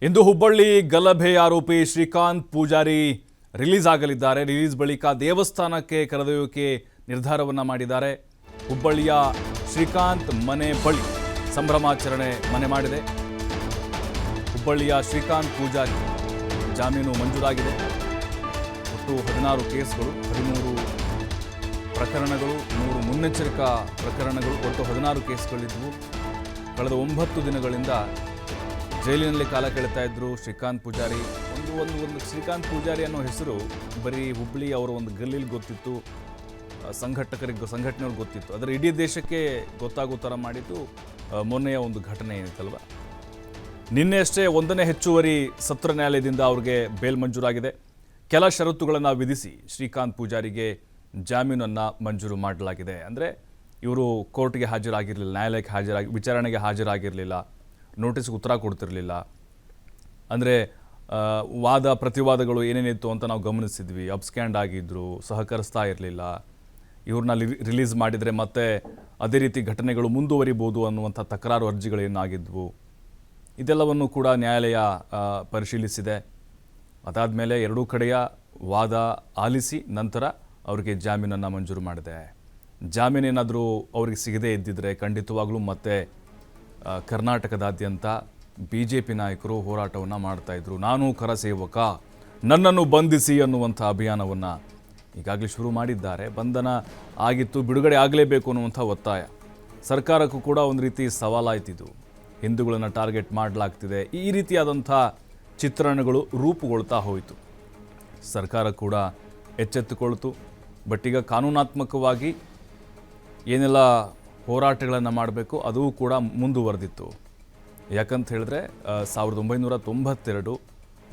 ಇಂದು ಹುಬ್ಬಳ್ಳಿ ಗಲಭೆ ಆರೋಪಿ Srikanth Poojary release ಆಗಲಿದ್ದಾರೆ. Release ಬಳಿಕ ದೇವಸ್ಥಾನಕ್ಕೆ ಕರೆದೊಯ್ಯೋಕೆ ನಿರ್ಧಾರವನ್ನು ಮಾಡಿದ್ದಾರೆ. ಹುಬ್ಬಳ್ಳಿಯ ಶ್ರೀಕಾಂತ್ ಮನೆ ಬಳಿ ಸಂಭ್ರಮಾಚರಣೆ ಮನೆ ಮಾಡಿದೆ. ಹುಬ್ಬಳ್ಳಿಯ ಶ್ರೀಕಾಂತ್ ಪೂಜಾರಿ ಜಾಮೀನು ಮಂಜೂರಾಗಿದೆ. ಒಟ್ಟು 16 ಕೇಸ್ಗಳು, 13 ಪ್ರಕರಣಗಳು, 3 ಮುನ್ನೆಚ್ಚರಿಕಾ ಪ್ರಕರಣಗಳು, ಒಟ್ಟು 16 ಕೇಸ್ಗಳಿದ್ವು. ಕಳೆದ 9 ದಿನಗಳಿಂದ ಜೈಲಿನಲ್ಲಿ ಕಾಲ ಕಳೀತಾ ಇದ್ರು ಶ್ರೀಕಾಂತ್ ಪೂಜಾರಿ. ಒಂದು ಶ್ರೀಕಾಂತ್ ಪೂಜಾರಿ ಅನ್ನೋ ಹೆಸರು ಬರೀ ಹುಬ್ಬಳ್ಳಿ ಅವರ ಒಂದು ಗಲ್ಲಿಲಿ ಗೊತ್ತಿತ್ತು, ಸಂಘಟನೆಯವ್ರಿಗೆ ಗೊತ್ತಿತ್ತು. ಆದರೆ ಇಡೀ ದೇಶಕ್ಕೆ ಗೊತ್ತಾಗೋ ಥರ ಮಾಡಿದ್ದು ಮೊನ್ನೆಯ ಒಂದು ಘಟನೆ ಏನಿತ್ತಲ್ವ. ನಿನ್ನೆ ಅಷ್ಟೇ 1ನೇ ಹೆಚ್ಚುವರಿ ಸತ್ರ ನ್ಯಾಯಾಲಯದಿಂದ ಅವ್ರಿಗೆ ಬೇಲ್ ಮಂಜೂರಾಗಿದೆ. ಕೆಲ ಷರತ್ತುಗಳನ್ನು ವಿಧಿಸಿ ಶ್ರೀಕಾಂತ್ ಪೂಜಾರಿಗೆ ಜಾಮೀನನ್ನು ಮಂಜೂರು ಮಾಡಲಾಗಿದೆ. ಅಂದರೆ ಇವರು ಕೋರ್ಟ್ಗೆ ಹಾಜರಾಗಿರಲಿಲ್ಲ, ನ್ಯಾಯಾಲಯಕ್ಕೆ ವಿಚಾರಣೆಗೆ ಹಾಜರಾಗಿರಲಿಲ್ಲ, ನೋಟಿಸ್ಗೆ ಉತ್ತರ ಕೊಡ್ತಿರಲಿಲ್ಲ. ಅಂದರೆ ವಾದ ಪ್ರತಿವಾದಗಳು ಏನೇನಿತ್ತು ಅಂತ ನಾವು ಗಮನಿಸಿದ್ವಿ. ಅಬ್ಸ್ಕ್ಯಾಂಡ್ ಆಗಿದ್ದರು, ಸಹಕರಿಸ್ತಾ ಇರಲಿಲ್ಲ. ಇವ್ರನ್ನ ರಿಲೀಸ್ ಮಾಡಿದರೆ ಮತ್ತೆ ಅದೇ ರೀತಿ ಘಟನೆಗಳು ಮುಂದುವರಿಬೋದು ಅನ್ನುವಂಥ ತಕರಾರು ಅರ್ಜಿಗಳೇನಾಗಿದ್ವು, ಇದೆಲ್ಲವನ್ನು ಕೂಡ ನ್ಯಾಯಾಲಯ ಪರಿಶೀಲಿಸಿದೆ. ಅದಾದಮೇಲೆ ಎರಡೂ ಕಡೆಯ ವಾದ ಆಲಿಸಿ ನಂತರ ಅವರಿಗೆ ಜಾಮೀನನ್ನು ಮಂಜೂರು ಮಾಡಿದೆ. ಜಾಮೀನೇನಾದರೂ ಅವ್ರಿಗೆ ಸಿಗದೇ ಇದ್ದಿದ್ರೆ ಖಂಡಿತವಾಗ್ಲೂ ಮತ್ತೆ ಕರ್ನಾಟಕದಾದ್ಯಂತ BJP ನಾಯಕರು ಹೋರಾಟವನ್ನು ಮಾಡ್ತಾಯಿದ್ರು. ನಾನು ಕರಸೇವಕ, ನನ್ನನ್ನು ಬಂಧಿಸಿ ಅನ್ನುವಂಥ ಅಭಿಯಾನವನ್ನು ಈಗಾಗಲೇ ಶುರು ಮಾಡಿದ್ದಾರೆ. ಬಂಧನ ಆಗಿತ್ತು, ಬಿಡುಗಡೆ ಆಗಲೇಬೇಕು ಅನ್ನುವಂಥ ಒತ್ತಾಯ. ಸರ್ಕಾರಕ್ಕೂ ಕೂಡ ಒಂದು ರೀತಿ ಸವಾಲಾಯ್ತಿದ್ದು, ಹಿಂದೂಗಳನ್ನು ಟಾರ್ಗೆಟ್ ಮಾಡಲಾಗ್ತಿದೆ, ಈ ರೀತಿಯಾದಂಥ ಚಿತ್ರಣಗಳು ರೂಪುಗೊಳ್ತಾ ಹೋಯಿತು. ಸರ್ಕಾರ ಕೂಡ ಎಚ್ಚೆತ್ತುಕೊಳ್ತು. ಬಟ್ ಈಗ ಕಾನೂನಾತ್ಮಕವಾಗಿ ಏನೆಲ್ಲ ಹೋರಾಟಗಳನ್ನು ಮಾಡಬೇಕು ಅದು ಕೂಡ ಮುಂದುವರೆದಿತ್ತು. ಯಾಕಂತ ಹೇಳಿದ್ರೆ 1992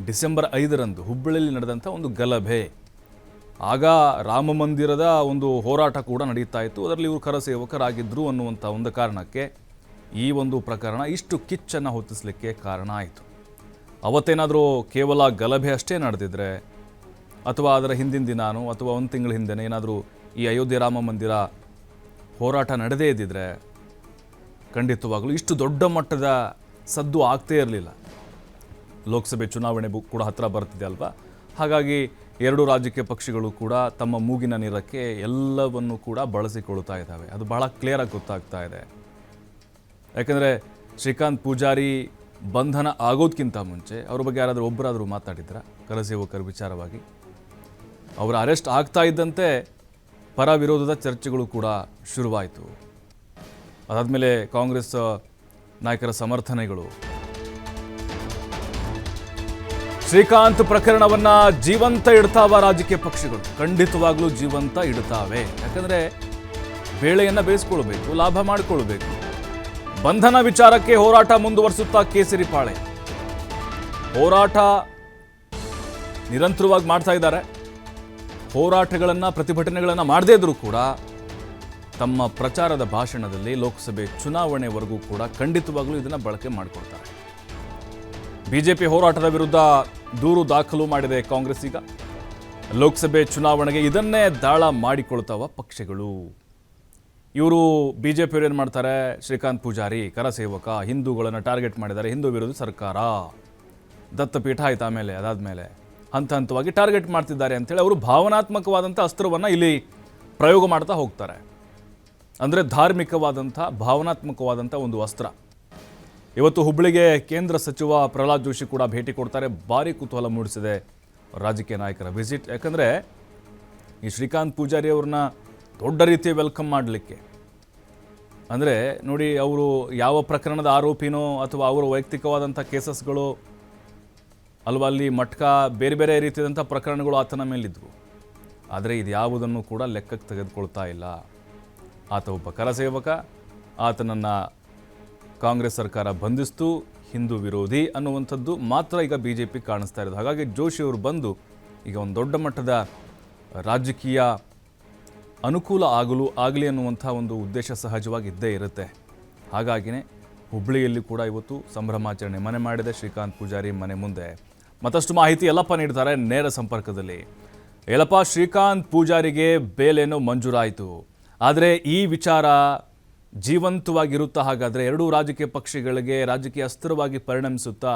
ಡಿಸೆಂಬರ್ 5ರಂದು ಹುಬ್ಬಳ್ಳಿಯಲ್ಲಿ ನಡೆದಂಥ ಒಂದು ಗಲಭೆ, ಆಗ ರಾಮ ಮಂದಿರದ ಒಂದು ಹೋರಾಟ ಕೂಡ ನಡೀತಾ ಇತ್ತು. ಅದರಲ್ಲಿ ಇವರು ಕರಸೇವಕರಾಗಿದ್ದರು ಅನ್ನುವಂಥ ಒಂದು ಕಾರಣಕ್ಕೆ ಈ ಒಂದು ಪ್ರಕರಣ ಇಷ್ಟು ಕಿಚ್ಚನ್ನು ಹೊತ್ತಿಸಲಿಕ್ಕೆ ಕಾರಣ ಆಯಿತು. ಅವತ್ತೇನಾದರೂ ಕೇವಲ ಗಲಭೆ ಅಷ್ಟೇ ನಡೆದಿದ್ರೆ, ಅಥವಾ ಅದರ ಹಿಂದಿನ ದಿನಾನೋ ಅಥವಾ 1 ತಿಂಗಳ ಹಿಂದೆನೇ ಏನಾದರೂ ಈ ಅಯೋಧ್ಯೆ ರಾಮ ಮಂದಿರ ಹೋರಾಟ ನಡೆದೇ ಇದ್ದಿದ್ರೆ ಖಂಡಿತವಾಗಲೂ ಇಷ್ಟು ದೊಡ್ಡ ಮಟ್ಟದ ಸದ್ದು ಆಗ್ತೇ ಇರಲಿಲ್ಲ. ಲೋಕಸಭೆ ಚುನಾವಣೆ ಕೂಡ ಹತ್ತಿರ ಬರ್ತಿದೆ ಅಲ್ವಾ. ಹಾಗಾಗಿ ಎರಡೂ ರಾಜಕೀಯ ಪಕ್ಷಗಳು ಕೂಡ ತಮ್ಮ ಮೂಗಿನ ನೀರಕ್ಕೆ ಎಲ್ಲವನ್ನು ಕೂಡ ಬಳಸಿಕೊಳ್ತಾ ಇದ್ದಾವೆ. ಅದು ಬಹಳ ಕ್ಲಿಯರಾಗಿ ಗೊತ್ತಾಗ್ತಾ ಇದೆ. ಯಾಕಂದರೆ ಶ್ರೀಕಾಂತ್ ಪೂಜಾರಿ ಬಂಧನ ಆಗೋದಕ್ಕಿಂತ ಮುಂಚೆ ಅವ್ರ ಬಗ್ಗೆ ಯಾರಾದರೂ ಒಬ್ಬರಾದರೂ ಮಾತಾಡಿದ್ರ ಕರಸೇವಕರ ವಿಚಾರವಾಗಿ? ಅವರ ಅರೆಸ್ಟ್ ಆಗ್ತಾ ಇದ್ದಂತೆ ಪರ ವಿರೋಧದ ಚರ್ಚೆಗಳು ಕೂಡ ಶುರುವಾಯಿತು. ಅದಾದಮೇಲೆ ಕಾಂಗ್ರೆಸ್ ನಾಯಕರ ಸಮರ್ಥನೆಗಳು. ಶ್ರೀಕಾಂತ್ ಪ್ರಕರಣವನ್ನು ಜೀವಂತ ಇಡ್ತಾವ ರಾಜಕೀಯ ಪಕ್ಷಗಳು? ಖಂಡಿತವಾಗ್ಲೂ ಜೀವಂತ ಇಡ್ತಾವೆ. ಯಾಕಂದರೆ ಬೇಳೆಯನ್ನು ಬೇಯಿಸ್ಕೊಳ್ಬೇಕು, ಲಾಭ ಮಾಡಿಕೊಳ್ಬೇಕು. ಬಂಧನ ವಿಚಾರಕ್ಕೆ ಹೋರಾಟ ಮುಂದುವರಿಸುತ್ತಾ ಕೇಸರಿ ಪಾಳೆ ಹೋರಾಟ ನಿರಂತರವಾಗಿ ಮಾಡ್ತಾ ಇದ್ದಾರೆ. ಹೋರಾಟಗಳನ್ನು, ಪ್ರತಿಭಟನೆಗಳನ್ನು ಮಾಡದೇ ಇದ್ರೂ ಕೂಡ ತಮ್ಮ ಪ್ರಚಾರದ ಭಾಷಣದಲ್ಲಿ ಲೋಕಸಭೆ ಚುನಾವಣೆವರೆಗೂ ಕೂಡ ಖಂಡಿತವಾಗ್ಲೂ ಇದನ್ನು ಬಳಕೆ ಮಾಡಿಕೊಳ್ತಾರೆ. BJP ಹೋರಾಟದ ವಿರುದ್ಧ ದೂರು ದಾಖಲು ಮಾಡಿದೆ ಕಾಂಗ್ರೆಸ್. ಈಗ ಲೋಕಸಭೆ ಚುನಾವಣೆಗೆ ಇದನ್ನೇ ದಾಳ ಮಾಡಿಕೊಳ್ತಾವ ಪಕ್ಷಗಳು. ಇವರು BJP ಅವರು ಏನು ಮಾಡ್ತಾರೆ? ಶ್ರೀಕಾಂತ್ ಪೂಜಾರಿ ಕರಸೇವಕ, ಹಿಂದೂಗಳನ್ನು ಟಾರ್ಗೆಟ್ ಮಾಡಿದ್ದಾರೆ, ಹಿಂದೂ ವಿರೋಧಿ ಸರ್ಕಾರ, ದತ್ತಪೀಠ ಆಯ್ತು. ಆಮೇಲೆ ಅದಾದಮೇಲೆ ಹಂತ ಹಂತವಾಗಿ ಟಾರ್ಗೆಟ್ ಮಾಡ್ತಿದ್ದಾರೆ ಅಂತೇಳಿ ಅವರು ಭಾವನಾತ್ಮಕವಾದಂಥ ಅಸ್ತ್ರವನ್ನು ಇಲ್ಲಿ ಪ್ರಯೋಗ ಮಾಡ್ತಾ ಹೋಗ್ತಾರೆ. ಅಂದರೆ ಧಾರ್ಮಿಕವಾದಂಥ, ಭಾವನಾತ್ಮಕವಾದಂಥ ಒಂದು ಅಸ್ತ್ರ. ಇವತ್ತು ಹುಬ್ಬಳ್ಳಿಗೆ ಕೇಂದ್ರ ಸಚಿವ ಪ್ರಹ್ಲಾದ್ ಜೋಶಿ ಕೂಡ ಭೇಟಿ ಕೊಡ್ತಾರೆ. ಭಾರಿ ಕುತೂಹಲ ಮೂಡಿಸಿದೆ ರಾಜಕೀಯ ನಾಯಕರ ವಿಸಿಟ್. ಯಾಕಂದರೆ ಈ ಶ್ರೀಕಾಂತ್ ಪೂಜಾರಿ ಅವ್ರನ್ನ ದೊಡ್ಡ ರೀತಿಯ ವೆಲ್ಕಮ್ ಮಾಡಲಿಕ್ಕೆ, ಅಂದರೆ ನೋಡಿ, ಅವರು ಯಾವ ಪ್ರಕರಣದ ಆರೋಪಿನೋ ಅಥವಾ ಅವರ ವೈಯಕ್ತಿಕವಾದಂಥ ಕೇಸಸ್ಗಳು ಅಲ್ವಾ, ಅಲ್ಲಿ ಮಟ್ಕ ಬೇರೆ ಬೇರೆ ರೀತಿಯಾದಂಥ ಪ್ರಕರಣಗಳು ಆತನ ಮೇಲಿದ್ವು. ಆದರೆ ಇದು ಯಾವುದನ್ನು ಕೂಡ ಲೆಕ್ಕಕ್ಕೆ ತೆಗೆದುಕೊಳ್ತಾ ಇಲ್ಲ. ಆತ ಒಬ್ಬ ಕರಸೇವಕ, ಆತನನ್ನು ಕಾಂಗ್ರೆಸ್ ಸರ್ಕಾರ ಬಂಧಿಸ್ತು, ಹಿಂದೂ ವಿರೋಧಿ ಅನ್ನುವಂಥದ್ದು ಮಾತ್ರ ಈಗ BJP ಕಾಣಿಸ್ತಾ ಇರೋದು. ಹಾಗಾಗಿ ಜೋಶಿ ಅವರು ಬಂದು ಈಗ ಒಂದು ದೊಡ್ಡ ಮಟ್ಟದ ರಾಜಕೀಯ ಅನುಕೂಲ ಆಗಲಿ ಅನ್ನುವಂಥ ಒಂದು ಉದ್ದೇಶ ಸಹಜವಾಗಿ ಇದ್ದೇ ಇರುತ್ತೆ. ಹಾಗಾಗಿನೇ ಹುಬ್ಬಳ್ಳಿಯಲ್ಲಿ ಕೂಡ ಇವತ್ತು ಸಂಭ್ರಮಾಚರಣೆ ಮನೆ ಮಾಡಿದೆ ಶ್ರೀಕಾಂತ್ ಪೂಜಾರಿ ಮನೆ ಮುಂದೆ. ಮತ್ತಷ್ಟು ಮಾಹಿತಿ ಯಲ್ಲಪ್ಪ ನೀಡ್ತಾರೆ ನೇರ ಸಂಪರ್ಕದಲ್ಲಿ. ಯಲ್ಲಪ್ಪ, ಶ್ರೀಕಾಂತ್ ಪೂಜಾರಿಗೆ ಬೇಲೇನೋ ಮಂಜೂರಾಯಿತು, ಆದರೆ ಈ ವಿಚಾರ ಜೀವಂತವಾಗಿರುತ್ತಾ? ಹಾಗಾದರೆ ಎರಡೂ ರಾಜಕೀಯ ಪಕ್ಷಗಳಿಗೆ ರಾಜಕೀಯ ಅಸ್ತ್ರವಾಗಿ ಪರಿಣಮಿಸುತ್ತಾ?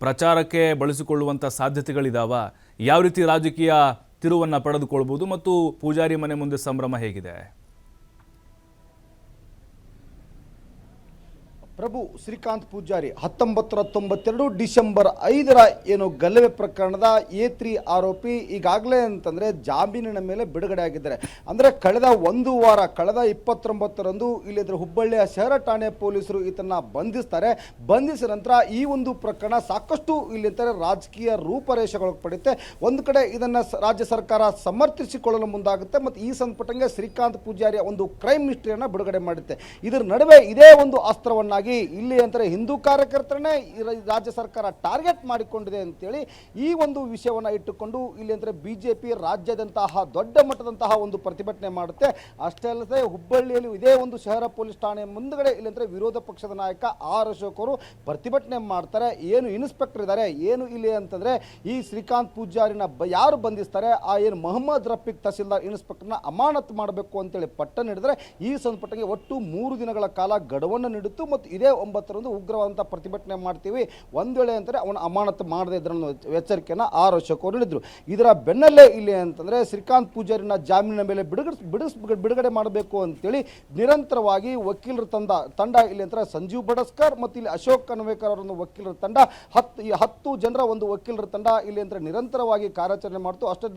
ಪ್ರಚಾರಕ್ಕೆ ಬಳಸಿಕೊಳ್ಳುವಂಥ ಸಾಧ್ಯತೆಗಳಿದಾವ? ಯಾವ ರೀತಿ ರಾಜಕೀಯ ತಿರುವನ್ನು ಪಡೆದುಕೊಳ್ಬೋದು ಮತ್ತು ಪೂಜಾರಿ ಮನೆ ಮುಂದೆ ಸಂಭ್ರಮ ಹೇಗಿದೆ? ಪ್ರಭು, ಶ್ರೀಕಾಂತ್ ಪೂಜಾರಿ 1992 ಡಿಸೆಂಬರ್ 5 ಏನು ಗಲಭೆ ಪ್ರಕರಣದ A3 ಆರೋಪಿ ಈಗಾಗಲೇ ಅಂತಂದರೆ ಜಾಮೀನಿನ ಮೇಲೆ ಬಿಡುಗಡೆ ಆಗಿದ್ದಾರೆ. ಅಂದರೆ ಕಳೆದ ಒಂದು ವಾರ, ಕಳೆದ 29ರಂದು ಇಲ್ಲಿದ್ರೆ ಹುಬ್ಬಳ್ಳಿಯ ಶಹರ ಠಾಣೆ ಪೊಲೀಸರು ಈತನ ಬಂಧಿಸ್ತಾರೆ. ಬಂಧಿಸಿದ ನಂತರ ಈ ಒಂದು ಪ್ರಕರಣ ಸಾಕಷ್ಟು ಇಲ್ಲಿಂತಾರೆ ರಾಜಕೀಯ ರೂಪರೇಷೆಗಳು ಪಡೆಯುತ್ತೆ. ಒಂದು ಕಡೆ ಇದನ್ನು ರಾಜ್ಯ ಸರ್ಕಾರ ಸಮರ್ಥಿಸಿಕೊಳ್ಳಲು ಮುಂದಾಗುತ್ತೆ ಮತ್ತು ಈ ಸಂಪುಟಂಗೆ ಶ್ರೀಕಾಂತ್ ಪೂಜಾರಿಯ ಒಂದು ಕ್ರೈಮ್ ಹಿಸ್ಟ್ರಿಯನ್ನು ಬಿಡುಗಡೆ ಮಾಡುತ್ತೆ. ಇದರ ನಡುವೆ ಇದೇ ಒಂದು ಅಸ್ತ್ರವನ್ನಾಗಿ ಇಲ್ಲಿ ಅಂತಾರೆ ಹಿಂದೂ ಕಾರ್ಯಕರ್ತರನ್ನೇ ರಾಜ್ಯ ಸರ್ಕಾರ ಟಾರ್ಗೆಟ್ ಮಾಡಿಕೊಂಡಿದೆ ಅಂತೇಳಿ ಈ ಒಂದು ವಿಷಯವನ್ನು ಇಟ್ಟುಕೊಂಡು ಇಲ್ಲಿ ಅಂದರೆ ಬಿಜೆಪಿ ರಾಜ್ಯದಂತಹ ದೊಡ್ಡ ಮಟ್ಟದಂತಹ ಒಂದು ಪ್ರತಿಭಟನೆ ಮಾಡುತ್ತೆ. ಅಷ್ಟೇ ಅಲ್ಲದೆ ಹುಬ್ಬಳ್ಳಿಯಲ್ಲಿ ಇದೇ ಒಂದು ಶಹರ ಪೊಲೀಸ್ ಠಾಣೆ ಮುಂದುಗಡೆ ಇಲ್ಲಿ ಅಂದರೆ ವಿರೋಧ ಪಕ್ಷದ ನಾಯಕ ಆರ್ ಅಶೋಕ್ ಅವರು ಪ್ರತಿಭಟನೆ ಮಾಡ್ತಾರೆ. ಏನು ಇನ್ಸ್ಪೆಕ್ಟರ್ ಇದ್ದಾರೆ, ಏನು ಇಲ್ಲಿ ಅಂತಂದರೆ ಈ ಶ್ರೀಕಾಂತ್ ಪೂಜಾರಿನ ಯಾರು ಬಂಧಿಸ್ತಾರೆ ಆ ಏನು ಮೊಹಮ್ಮದ್ ರಫೀಕ್ ತಹಸೀಲ್ದಾರ್ ಇನ್ಸ್ಪೆಕ್ಟರ್ನ ಅಮಾನತು ಮಾಡಬೇಕು ಅಂತೇಳಿ ಪಟ್ಟ ನೀಡಿದರೆ ಈ ಸಂಪುಟಕ್ಕೆ ಒಟ್ಟು 3 ದಿನಗಳ ಕಾಲ ಗಡುವನ್ನು ನೀಡಿತ್ತು ಮತ್ತು ಇದೇ 9ರಂದು ಉಗ್ರವಾದಂಥ ಪ್ರತಿಭಟನೆ ಮಾಡ್ತೀವಿ, ಒಂದು ವೇಳೆ ಅಂತಾರೆ ಅವನ ಅಮಾನತು ಮಾಡದೇ ಇದ್ರನ್ನು ಎಚ್ಚರಿಕೆಯನ್ನು ಆರ್ ಅಶೋಕ್ ಅವರು ನೀಡಿದರು. ಇದರ ಬೆನ್ನಲ್ಲೇ ಇಲ್ಲಿ ಅಂತಂದರೆ ಶ್ರೀಕಾಂತ್ ಪೂಜಾರಿನ ಜಾಮೀನಿನ ಮೇಲೆ ಬಿಡುಗಡೆ ಮಾಡಬೇಕು ಅಂತೇಳಿ ನಿರಂತರವಾಗಿ ವಕೀಲರ ತಂಡ ಇಲ್ಲಿ ಅಂತಾರೆ ಸಂಜೀವ್ ಬಡಸ್ಕರ್ ಮತ್ತು ಇಲ್ಲಿ ಅಶೋಕ್ ಕನ್ವೇಕರ್ ಅವರೊಂದು ವಕೀಲರ ತಂಡ 10 ಜನರ ಒಂದು ವಕೀಲರ ತಂಡ ಇಲ್ಲಿ ಅಂದರೆ ನಿರಂತರವಾಗಿ ಕಾರ್ಯಾಚರಣೆ ಮಾಡ್ತು. ಅಷ್ಟೇ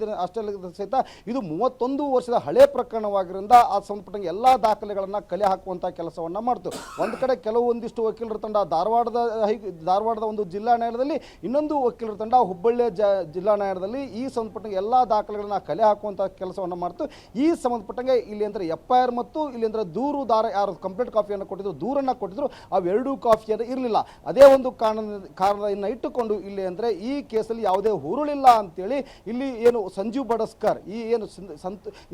ಸಹಿತ ಇದು 31 ವರ್ಷದ ಹಳೆ ಪ್ರಕರಣವಾಗಿರೋದ್ರಿಂದ ಆ ಸಂಪುಟಕ್ಕೆ ಎಲ್ಲ ದಾಖಲೆಗಳನ್ನು ಕಲೆ ಹಾಕುವಂಥ ಕೆಲಸವನ್ನು ಮಾಡ್ತು. ಒಂದು ಕಡೆ ಕೆಲವೊಂದಿಷ್ಟು ವಕೀಲರ ತಂಡ ಧಾರವಾಡದ ಒಂದು ಜಿಲ್ಲಾ ನ್ಯಾಯಾಲಯದಲ್ಲಿ, ಇನ್ನೊಂದು ವಕೀಲರ ತಂಡ ಹುಬ್ಬಳ್ಳಿಯ ಜಿಲ್ಲಾ ನ್ಯಾಯಾಲಯದಲ್ಲಿ ಈ ಸಂಬಂಧಪಟ್ಟಂಗೆ ಎಲ್ಲ ದಾಖಲೆಗಳನ್ನ ಕಲೆ ಹಾಕುವಂಥ ಕೆಲಸವನ್ನು ಮಾಡ್ತು. ಈ ಸಂಬಂಧಪಟ್ಟಂಗೆ ಇಲ್ಲಿ ಅಂದರೆ FIR ಮತ್ತು ಇಲ್ಲಿ ಅಂದರೆ ದೂರುದಾರ ಯಾರು ಕಂಪ್ಲೇಂಟ್ ಕಾಪಿಯನ್ನು ಕೊಟ್ಟಿದ್ರು, ದೂರನ್ನು ಕೊಟ್ಟಿದ್ರು, ಅವೆರಡೂ ಕಾಪಿಯನ್ನು ಇರಲಿಲ್ಲ. ಅದೇ ಒಂದು ಕಾರಣವನ್ನು ಇಟ್ಟುಕೊಂಡು ಇಲ್ಲಿ ಅಂದರೆ ಈ ಕೇಸಲ್ಲಿ ಯಾವುದೇ ಹುರುಳಿಲ್ಲ ಅಂತೇಳಿ ಇಲ್ಲಿ ಏನು ಸಂಜೀವ್ ಬಡಸ್ಕರ್ ಈ ಏನು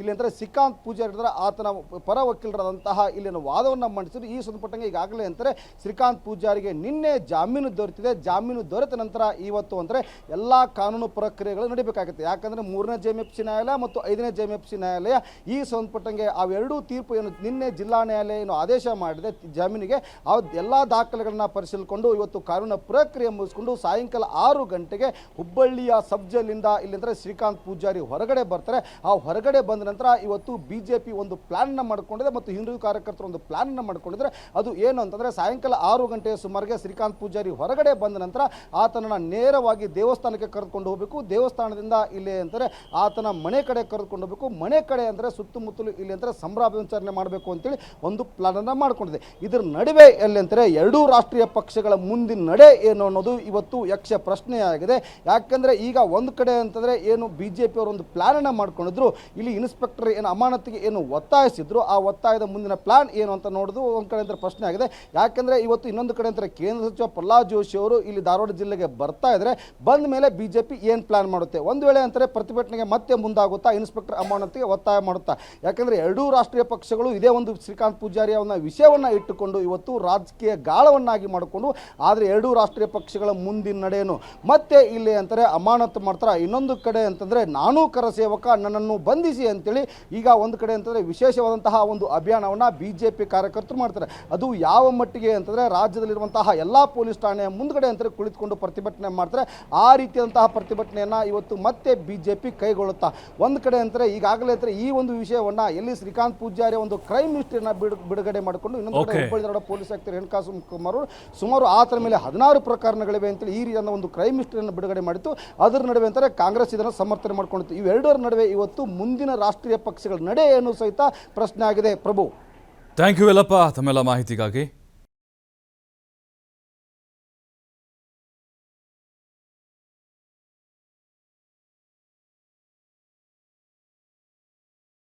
ಇಲ್ಲಿ ಅಂದರೆ ಶ್ರೀಕಾಂತ್ ಪೂಜಾರಿ ಇದ್ದಾರೆ ಆತನ ಪರ ವಕೀಲರಾದಂತಹ ಇಲ್ಲಿನ ವಾದವನ್ನು ಮಂಡಿಸಿದ್ರು. ಈ ಸಂಬಂಧಪಟ್ಟಂಗೆ ಈಗಾಗಲೇ ಅಂತಾರೆ ಶ್ರೀಕಾಂತ್ ಪೂಜಾರಿಗೆ ನಿನ್ನೆ ಜಾಮೀನು ದೊರೆತಿದೆ. ಜಾಮೀನು ದೊರೆತ ನಂತರ ಇವತ್ತು ಅಂದರೆ ಎಲ್ಲ ಕಾನೂನು ಪ್ರಕ್ರಿಯೆಗಳು ನಡೀಬೇಕಾಗುತ್ತೆ. ಯಾಕಂದರೆ 3ನೇ JMFC ನ್ಯಾಯಾಲಯ ಮತ್ತು 5ನೇ JMFC ನ್ಯಾಯಾಲಯ ಈ ಸಂಬಂಧಪಟ್ಟಂಗೆ ಅವೆರಡೂ ತೀರ್ಪು ಏನು ನಿನ್ನೆ ಜಿಲ್ಲಾ ನ್ಯಾಯಾಲಯ ಏನು ಆದೇಶ ಮಾಡಿದೆ ಜಾಮೀನಿಗೆ, ಆ ಎಲ್ಲ ದಾಖಲೆಗಳನ್ನ ಪರಿಶೀಲಿಸಿಕೊಂಡು ಇವತ್ತು ಕಾನೂನು ಪ್ರಕ್ರಿಯೆ ಮುಗಿಸ್ಕೊಂಡು ಸಾಯಂಕಾಲ 6 ಗಂಟೆಗೆ ಹುಬ್ಬಳ್ಳಿಯ ಸಬ್ ಜೈಲಿಂದ ಇಲ್ಲಿಂದರೆ ಶ್ರೀಕಾಂತ್ ಪೂಜಾರಿ ಹೊರಗಡೆ ಬರ್ತಾರೆ. ಆ ಹೊರಗಡೆ ಬಂದ ನಂತರ ಇವತ್ತು ಬಿಜೆಪಿ ಒಂದು ಪ್ಲಾನ್ನ ಮಾಡಿಕೊಂಡಿದೆ ಮತ್ತು ಹಿಂದೂ ಕಾರ್ಯಕರ್ತರು ಒಂದು ಪ್ಲಾನ್ನ ಮಾಡಿಕೊಂಡಿದ್ರೆ ಅದು ಏನು ಅಂತಂದರೆ ಸಾಯಂಕಾಲ 6 ಗಂಟೆಯ ಸುಮಾರಿಗೆ ಶ್ರೀಕಾಂತ್ ಪೂಜಾರಿ ಹೊರಗಡೆ ಬಂದ ನಂತರ ಆತನನ್ನು ನೇರವಾಗಿ ದೇವಸ್ಥಾನಕ್ಕೆ ಕರೆದುಕೊಂಡು ಹೋಗಬೇಕು. ದೇವಸ್ಥಾನದಿಂದ ಇಲ್ಲಿ ಅಂತಾರೆ ಆತನ ಮನೆ ಕಡೆ ಕರೆದುಕೊಂಡು ಹೋಗಬೇಕು. ಮನೆ ಕಡೆ ಅಂದರೆ ಸುತ್ತಮುತ್ತಲು ಇಲ್ಲಿ ಅಂದರೆ ಸಂಭ್ರಮಾಚರಣೆ ಮಾಡಬೇಕು ಅಂತೇಳಿ ಒಂದು ಪ್ಲಾನನ್ನು ಮಾಡಿಕೊಂಡಿದೆ. ಇದರ ನಡುವೆ ಎಲ್ಲಿ ಅಂತಾರೆ ಎರಡೂ ರಾಷ್ಟ್ರೀಯ ಪಕ್ಷಗಳ ಮುಂದಿನ ನಡೆ ಏನು ಅನ್ನೋದು ಇವತ್ತು ಯಕ್ಷ ಪ್ರಶ್ನೆಯಾಗಿದೆ. ಯಾಕೆಂದರೆ ಈಗ ಒಂದು ಕಡೆ ಅಂತಂದರೆ ಏನು BJP ಅವರು ಒಂದು ಪ್ಲಾನನ್ನು ಮಾಡ್ಕೊಂಡಿದ್ರು, ಇಲ್ಲಿ ಇನ್ಸ್ಪೆಕ್ಟರ್ ಏನು ಅಮಾನತಿಗೆ ಏನು ಒತ್ತಾಯಿಸಿದ್ರು, ಆ ಒತ್ತಾಯದ ಮುಂದಿನ ಪ್ಲಾನ್ ಏನು ಅಂತ ನೋಡೋದು ಒಂದು ಕಡೆ ಅಂದರೆ ಪ್ರಶ್ನೆ ಆಗಿದೆ. ಯಾಕೆಂದರೆ ಇವತ್ತು ಇನ್ನೊಂದು ಕಡೆ ಅಂತಾರೆ ಕೇಂದ್ರ ಸಚಿವ ಪ್ರಹ್ಲಾದ್ ಜೋಶಿ ಅವರು ಇಲ್ಲಿ ಧಾರವಾಡ ಜಿಲ್ಲೆಗೆ ಬರ್ತಾ ಇದ್ದಾರೆ. ಬಂದ ಮೇಲೆ BJP ಏನು ಪ್ಲಾನ್ ಮಾಡುತ್ತೆ, ಒಂದು ವೇಳೆ ಅಂತಾರೆ ಪ್ರತಿಭಟನೆಗೆ ಮತ್ತೆ ಮುಂದಾಗುತ್ತಾ, ಇನ್ಸ್ಪೆಕ್ಟರ್ ಅಮಾನತಿಗೆ ಒತ್ತಾಯ ಮಾಡುತ್ತಾ. ಯಾಕೆಂದರೆ ಎರಡೂ ರಾಷ್ಟ್ರೀಯ ಪಕ್ಷಗಳು ಇದೇ ಒಂದು ಶ್ರೀಕಾಂತ್ ಪೂಜಾರಿ ಅವನ ವಿಷಯವನ್ನು ಇಟ್ಟುಕೊಂಡು ಇವತ್ತು ರಾಜಕೀಯ ಗಾಳವನ್ನಾಗಿ ಮಾಡಿಕೊಂಡು, ಆದರೆ ಎರಡೂ ರಾಷ್ಟ್ರೀಯ ಪಕ್ಷಗಳ ಮುಂದಿನ ನಡೆಯನ್ನು ಮತ್ತೆ ಇಲ್ಲಿ ಅಂತಾರೆ ಅಮಾನತು ಮಾಡ್ತಾರೆ. ಇನ್ನೊಂದು ಕಡೆ ಅಂತಂದರೆ ನಾನೂ ಕರಸೇವಕ ನನ್ನನ್ನು ಬಂಧಿಸಿ ಅಂತೇಳಿ ಈಗ ಒಂದು ಕಡೆ ಅಂತಂದರೆ ವಿಶೇಷವಾದಂತಹ ಒಂದು ಅಭಿಯಾನವನ್ನು BJP ಕಾರ್ಯಕರ್ತರು ಮಾಡ್ತಾರೆ. ಅದು ಯಾವ ಮಟ್ಟಿಗೆ ಅಂತಂದರೆ ರಾಜ್ಯದಲ್ಲಿರುವಂತಹ ಎಲ್ಲ ಪೊಲೀಸ್ ಠಾಣೆಯ ಮುಂದ್ಗಡೆ ಅಂತಾರೆ ಕುಳಿತುಕೊಂಡು ಪ್ರತಿಭಟನೆ ಮಾಡ್ತಾರೆ. ಆ ರೀತಿಯಾದಂತಹ ಪ್ರತಿಭಟನೆಯನ್ನು ಇವತ್ತು ಮತ್ತೆ BJP ಕೈಗೊಳ್ಳುತ್ತಾ. ಒಂದು ಕಡೆ ಅಂತಾರೆ ಈಗಾಗಲೇ ಅಂತಾರೆ ಈ ಒಂದು ವಿಷಯವನ್ನು ಎಲ್ಲಿ ಶ್ರೀಕಾಂತ್ ಪೂಜಾರಿ ಒಂದು ಕ್ರೈಮ್ ಹಿಸ್ಟ್ರಿಯನ್ನು ಬಿಡುಗಡೆ ಮಾಡಿಕೊಂಡು, ಇನ್ನೊಂದು ಕಡೆ ಹುಬ್ಬಳ್ಳಿ ಧಾರವಾಡ ಪೊಲೀಸ್ ಆಯುಕ್ತರು ರೇಣುಕಾ ಕುಮಾರ್ ಸುಮಾರು ಆತನ ಮೇಲೆ 16 ಪ್ರಕರಣಗಳಿವೆ ಅಂತೇಳಿ ಈ ರೀತಿಯ ಒಂದು ಕ್ರೈಮ್ ಹಿಸ್ಟ್ರಿಯನ್ನು ಬಿಡುಗಡೆ ಮಾಡಿತ್ತು. ಅದರ ನಡುವೆ ಅಂತಾರೆ ಕಾಂಗ್ರೆಸ್ ಇದನ್ನು ಸಮರ್ಥನೆ ಮಾಡಿಕೊಂಡಿತ್ತು. ಇವೆರಡರ ನಡುವೆ ಇವತ್ತು ಮುಂದಿನ ರಾಷ್ಟ್ರೀಯ ಪಕ್ಷಗಳ ನಡೆ ಏನು ಸಹಿತ ಪ್ರಶ್ನೆ ಆಗಿದೆ. ಪ್ರಭು, ಥ್ಯಾಂಕ್ ಯು ಎಲ್ಲಪ್ಪ ತಮ್ಮೆಲ್ಲ ಮಾಹಿತಿಗಾಗಿ.